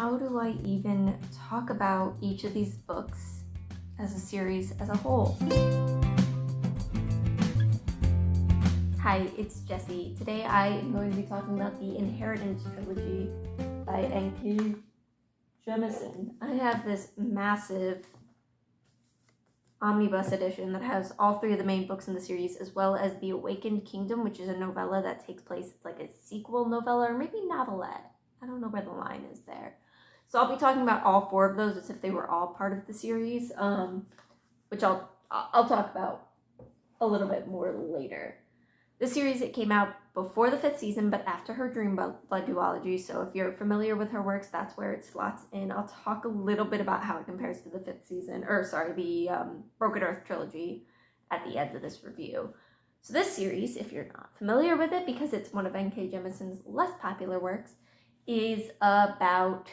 how do I even talk about each of these books as a series as a whole? Hi, it's Jessi. Today I am going to be talking about the Inheritance Trilogy by N.K. Jemisin. I have this massive omnibus edition that has all three of the main books in the series, as well as The Awakened Kingdom, which is a novella that takes place, it's like a sequel novella, or maybe novelette. I don't know where the line is there. So I'll be talking about all four of those as if they were all part of the series, which I'll talk about a little bit more later. The series, it came out before the 5th season, but after her Dream Blood duology, so if you're familiar with her works, that's where it slots in. I'll talk a little bit about how it compares to the 5th season, the Broken Earth trilogy at the end of this review. So this series, if you're not familiar with it, because it's one of N.K. Jemisin's less popular works, is about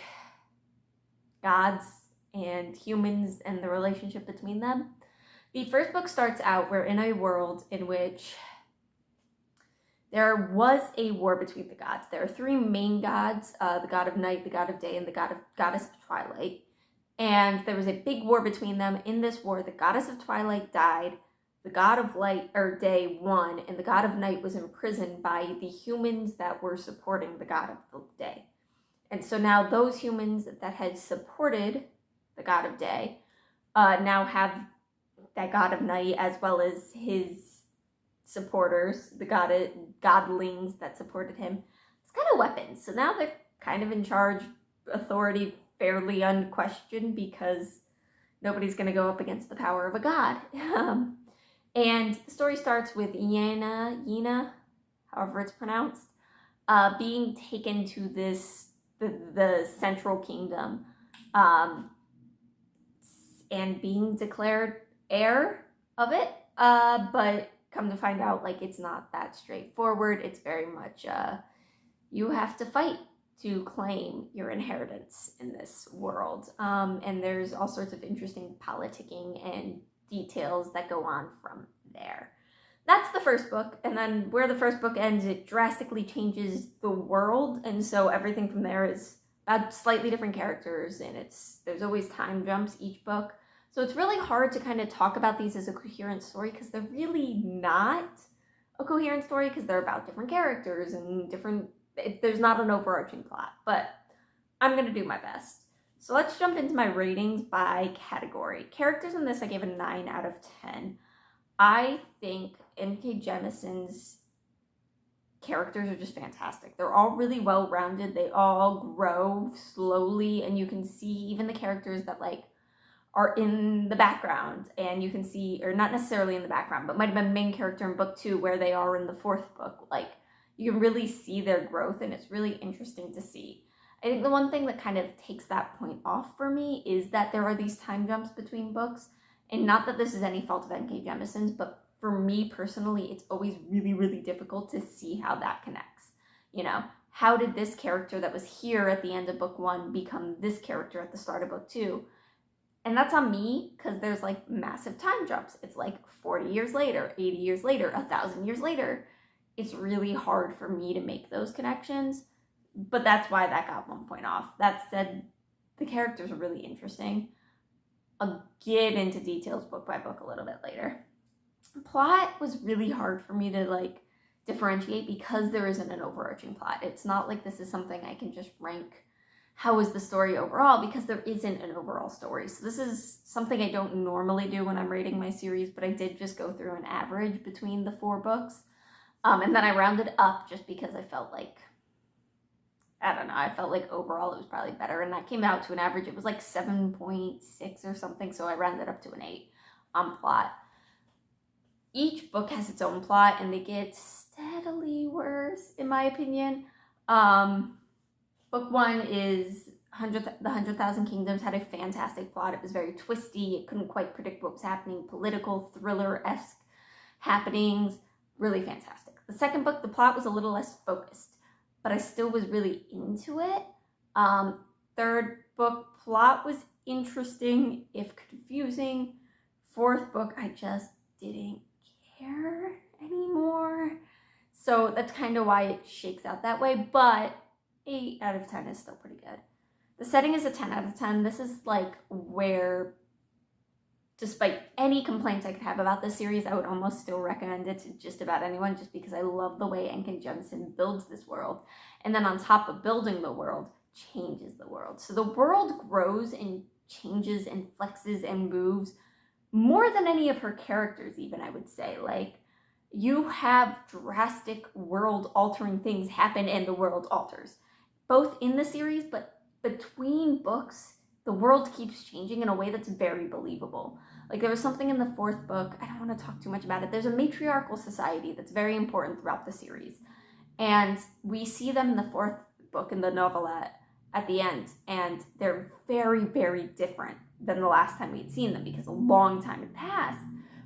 gods and humans and the relationship between them. The first book starts out, we're in a world in which there was a war between the gods. There are three main gods, the god of night, the god of day, and the goddess of twilight. And there was a big war between them. In this war, the goddess of twilight died, the god of light or day won, and the god of night was imprisoned by the humans that were supporting the god of the day. And so now those humans that had supported the god of day now have that god of night, as well as his supporters, the godlings that supported him, it's kind of weapons. So now they're kind of in charge, authority fairly unquestioned, because nobody's going to go up against the power of a god. And the story starts with Yena, however it's pronounced, being taken to the central kingdom, and being declared heir of it, but come to find out, like, it's not that straightforward. It's very much you have to fight to claim your inheritance in this world, and there's all sorts of interesting politicking and details that go on from there. That's the first book, and then where the first book ends, it drastically changes the world, and so everything from there is about slightly different characters, and there's always time jumps each book. So it's really hard to kind of talk about these as a coherent story, because they're really not a coherent story, because they're about different characters and there's not an overarching plot, but I'm going to do my best. So let's jump into my ratings by category. Characters in this, I gave a 9 out of 10. I think N.K. Jemisin's characters are just fantastic. They're all really well-rounded. They all grow slowly, and you can see even the characters that are in the background, and you can see, or not necessarily in the background, but might have been main character in book 2 where they are in the 4th book. You can really see their growth, and it's really interesting to see. I think the one thing that kind of takes that point off for me is that there are these time jumps between books, and not that this is any fault of N.K. Jemisin's, but for me personally, it's always really, really difficult to see how that connects. How did this character that was here at the end of book 1 become this character at the start of book 2? And that's on me, because there's massive time jumps. It's 40 years later, 80 years later, 1,000 years later. It's really hard for me to make those connections, but that's why that got 1 point off. That said, the characters are really interesting. I'll get into details book by book a little bit later. Plot was really hard for me to differentiate, because there isn't an overarching plot. It's not like this is something I can just rank how is the story overall, because there isn't an overall story. So this is something I don't normally do when I'm rating my series, but I did just go through an average between the 4 books. And then I rounded up just because I felt I felt like overall it was probably better. And that came out to an average. It was 7.6 or something. So I rounded up to an 8 on plot. Each book has its own plot, and they get steadily worse, in my opinion. Book 1 is the 100,000 Kingdoms, had a fantastic plot. It was very twisty. It couldn't quite predict what was happening. Political, thriller-esque happenings. Really fantastic. The second book, the plot was a little less focused, but I still was really into it. Third book, plot was interesting, if confusing. Fourth book, I just didn't care anymore. So that's kind of why it shakes out that way, but 8 out of 10 is still pretty good. The setting is a 10 out of 10. This is like where, despite any complaints I could have about this series, I would almost still recommend it to just about anyone, just because I love the way N.K. Jemisin builds this world. And then on top of building the world, changes the world. So the world grows and changes and flexes and moves more than any of her characters, even, I would say. Like, you have drastic world-altering things happen and the world alters. Both in the series, but between books, the world keeps changing in a way that's very believable. Like, there was something in the 4th book, I don't want to talk too much about it, there's a matriarchal society that's very important throughout the series. And we see them in the 4th book, in the novelette, at the end, and they're very, very different than the last time we'd seen them, because a long time had passed.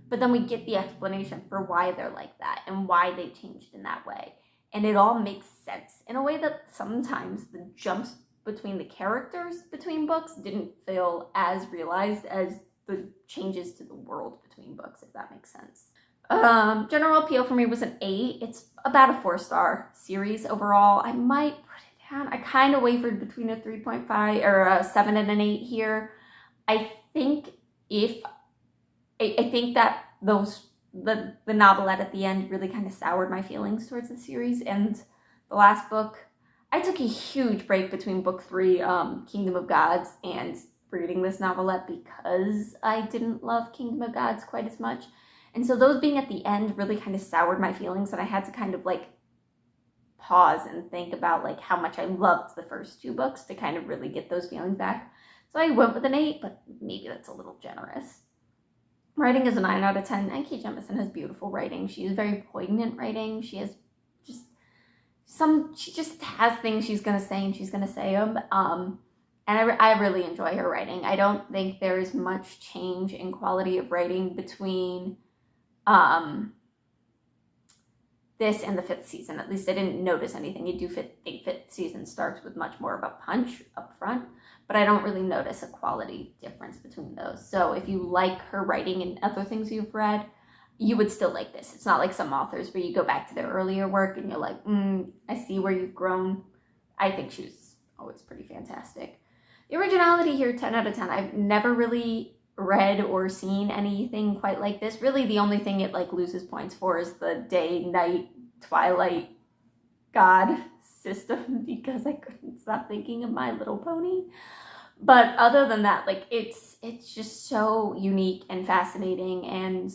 But then we get the explanation for why they're like that and why they changed in that way. And it all makes sense in a way that sometimes the jumps between the characters between books didn't feel as realized as the changes to the world between books, if that makes sense. General appeal for me was an 8. It's about a 4-star series overall. I might put it down. I kind of wavered between a 3.5 or a 7 and an 8 here. I think that the novelette at the end really kind of soured my feelings towards the series, and the last book, I took a huge break between book 3, Kingdom of Gods, and reading this novelette because I didn't love Kingdom of Gods quite as much. And so those being at the end really kind of soured my feelings, and I had to kind of like pause and think about like how much I loved the first 2 books to kind of really get those feelings back. So I went with an 8, but maybe that's a little generous. Writing is a 9 out of 10. N.K. Jemisin has beautiful writing. She has very poignant writing. She has she just has things she's going to say, and she's going to say them. And I really enjoy her writing. I don't think there is much change in quality of writing between this and the 5th season. At least I didn't notice anything. You do think 5th season starts with much more of a punch up front, but I don't really notice a quality difference between those. So if you like her writing and other things you've read, you would still like this. It's not like some authors where you go back to their earlier work and you're like, I see where you've grown. I think she was always pretty fantastic. The originality here, 10 out of 10. I've never really read or seen anything quite like this. Really, the only thing it like loses points for is the day, night, twilight, god system, because I couldn't stop thinking of My Little Pony. But other than that, like it's just so unique and fascinating, and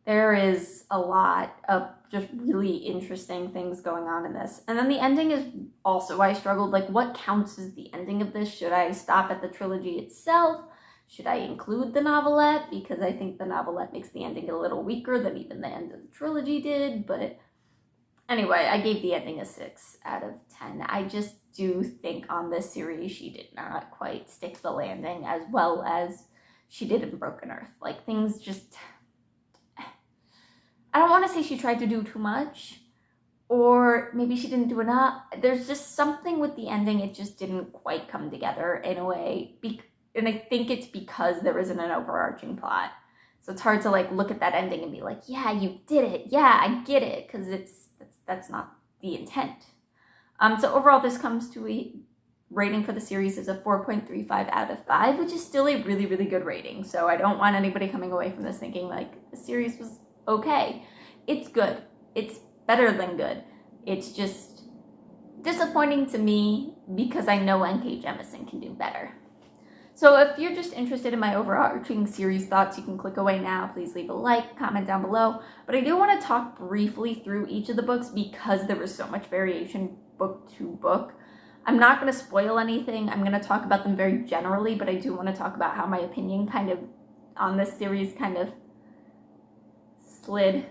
there is a lot of just really interesting things going on in this. And then the ending is also why I struggled. Like, what counts as the ending of this? Should I stop at the trilogy itself? Should I include the novelette? Because I think the novelette makes the ending a little weaker than even the end of the trilogy did. But anyway, I gave the ending a 6 out of 10. I just do think on this series she did not quite stick the landing as well as she did in Broken Earth. Like, things just... I don't want to say she tried to do too much, or maybe she didn't do enough. There's just something with the ending, it just didn't quite come together in a way. And I think it's because there isn't an overarching plot. So it's hard to like look at that ending and be like, yeah, you did it. Yeah, I get it. Because that's not the intent. So overall, this comes to a rating for the series is a 4.35 out of 5, which is still a really, really good rating. So I don't want anybody coming away from this thinking like the series was okay. It's good. It's better than good. It's just disappointing to me because I know N.K. Jemisin can do better. So if you're just interested in my overarching series thoughts, you can click away now. Please leave a like, comment down below. But I do want to talk briefly through each of the books because there was so much variation book to book. I'm not going to spoil anything. I'm going to talk about them very generally, but I do want to talk about how my opinion kind of on this series kind of slid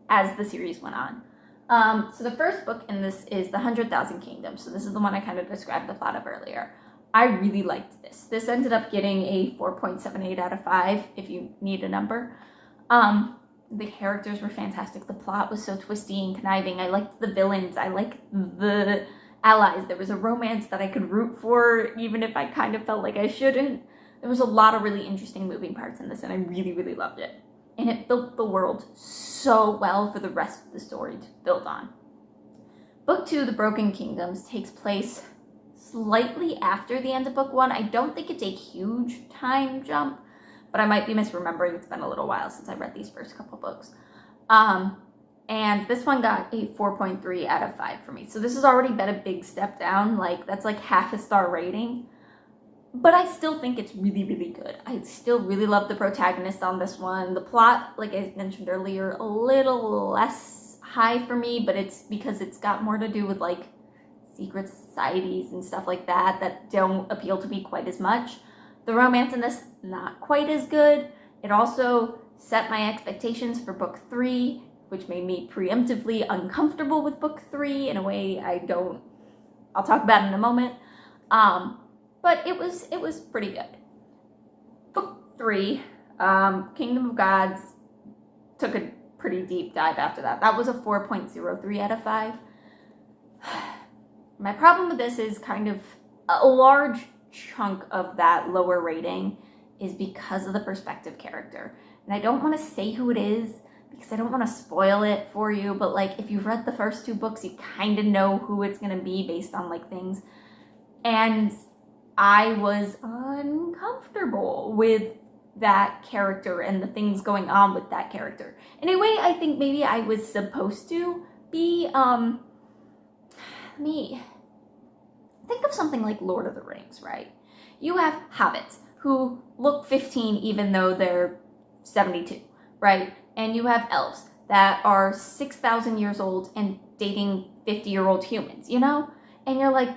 as the series went on. So the first book in this is The 100,000 Kingdoms. So this is the one I kind of described the plot of earlier. I really liked this. This ended up getting a 4.78 out of 5, if you need a number. The characters were fantastic. The plot was so twisty and conniving. I liked the villains. I liked the allies. There was a romance that I could root for, even if I kind of felt like I shouldn't. There was a lot of really interesting moving parts in this, and I really, really loved it. And it built the world so well for the rest of the story to build on. Book 2, The Broken Kingdoms, takes place slightly after the end of book 1. I don't think it's a huge time jump, but I might be misremembering. It's been a little while since I read these first couple books. And this one got a 4.3 out of 5 for me. So this has already been a big step down. Like, that's like half a star rating. But I still think it's really, really good. I still really love the protagonist on this one. The plot, like I mentioned earlier, a little less high for me, but it's because it's got more to do with like secret societies and stuff like that that don't appeal to me quite as much. The romance in this, not quite as good. It also set my expectations for book 3, which made me preemptively uncomfortable with book 3 in a way I'll talk about in a moment. But it was pretty good. Book 3, Kingdom of Gods, took a pretty deep dive after that. That was a 4.03 out of 5. My problem with this is kind of a large chunk of that lower rating is because of the perspective character. And I don't want to say who it is because I don't want to spoil it for you, but like if you've read the first 2 books, you kind of know who it's going to be based on like things. And I was uncomfortable with that character and the things going on with that character. In a way, I think maybe I was supposed to be, think of something like Lord of the Rings, right? You have hobbits who look 15 even though they're 72, right? And you have elves that are 6,000 years old and dating 50-year-old humans, you know? And you're like,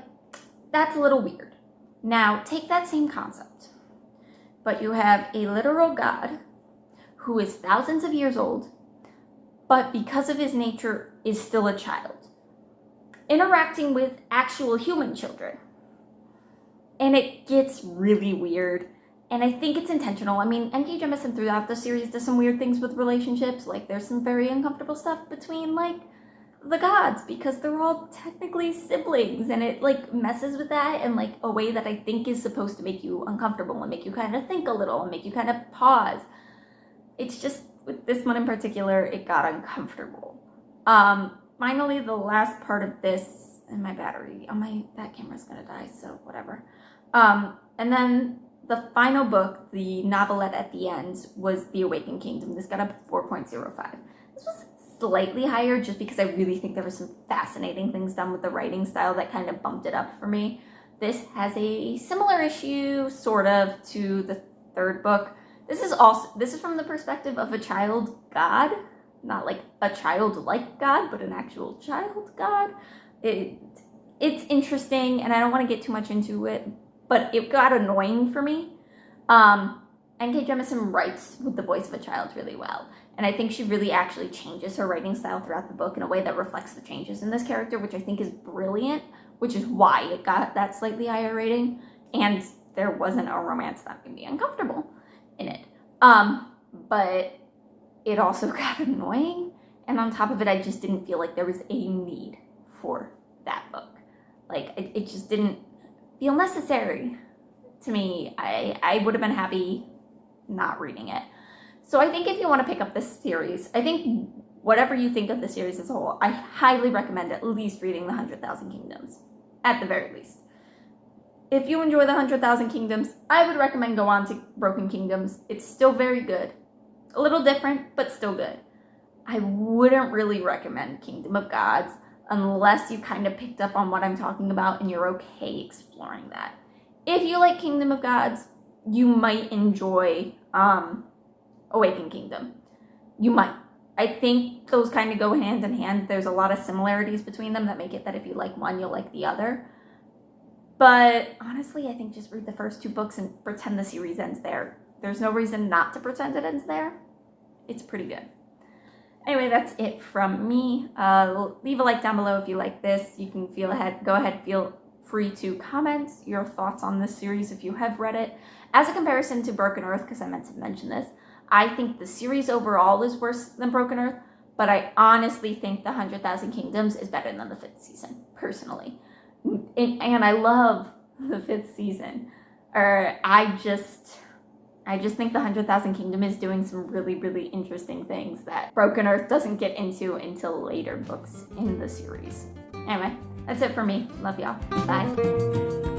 that's a little weird. Now, take that same concept, but you have a literal god who is thousands of years old, but because of his nature is still a child, interacting with actual human children. And it gets really weird. And I think it's intentional. I mean, N.K. Jemisin throughout the series does some weird things with relationships. Like, there's some very uncomfortable stuff between, like, the gods, because they're all technically siblings. And it, like, messes with that in, like, a way that I think is supposed to make you uncomfortable and make you kind of think a little and make you kind of pause. It's just, with this one in particular, it got uncomfortable. Finally, the last part of this, and my battery, that camera's gonna die, so whatever. And then the final book, the novelette at the end, was The Awakened Kingdom. This got a 4.05. This was slightly higher just because I really think there were some fascinating things done with the writing style that kind of bumped it up for me. This has a similar issue, sort of, to the third book. This is from the perspective of a child god, not like a child-like god, but an actual child god. It's interesting, and I don't want to get too much into it, but it got annoying for me. N.K. Jemisin writes with the voice of a child really well, and I think she really actually changes her writing style throughout the book in a way that reflects the changes in this character, which I think is brilliant, which is why it got that slightly higher rating, and there wasn't a romance that made me uncomfortable in it. But it also got annoying, and on top of it, I just didn't feel like there was a need for that book. Like, it just didn't feel necessary to me. I would have been happy not reading it. So I think if you want to pick up this series, I think whatever you think of the series as a whole, I highly recommend at least reading The 100,000 Kingdoms, at the very least. If you enjoy The 100,000 Kingdoms, I would recommend go on to Broken Kingdoms. It's still very good. A little different, but still good. I wouldn't really recommend Kingdom of Gods unless you kind of picked up on what I'm talking about and you're okay exploring that. If you like Kingdom of Gods, you might enjoy Awakened Kingdom. You might. I think those kind of go hand in hand. There's a lot of similarities between them that make it that if you like one, you'll like the other. But honestly, I think just read the first 2 books and pretend the series ends there. There's no reason not to pretend it ends there. It's pretty good. Anyway, that's it from me. Leave a like down below if you like this. You can go ahead, feel free to comment your thoughts on this series if you have read it. As a comparison to Broken Earth, because I meant to mention this, I think the series overall is worse than Broken Earth, but I honestly think The 100,000 Kingdoms is better than the 5th season, personally. And I love the 5th season. I just think The 100,000 Kingdom is doing some really, really interesting things that Broken Earth doesn't get into until later books in the series. Anyway, That's it for me. Love y'all. Bye.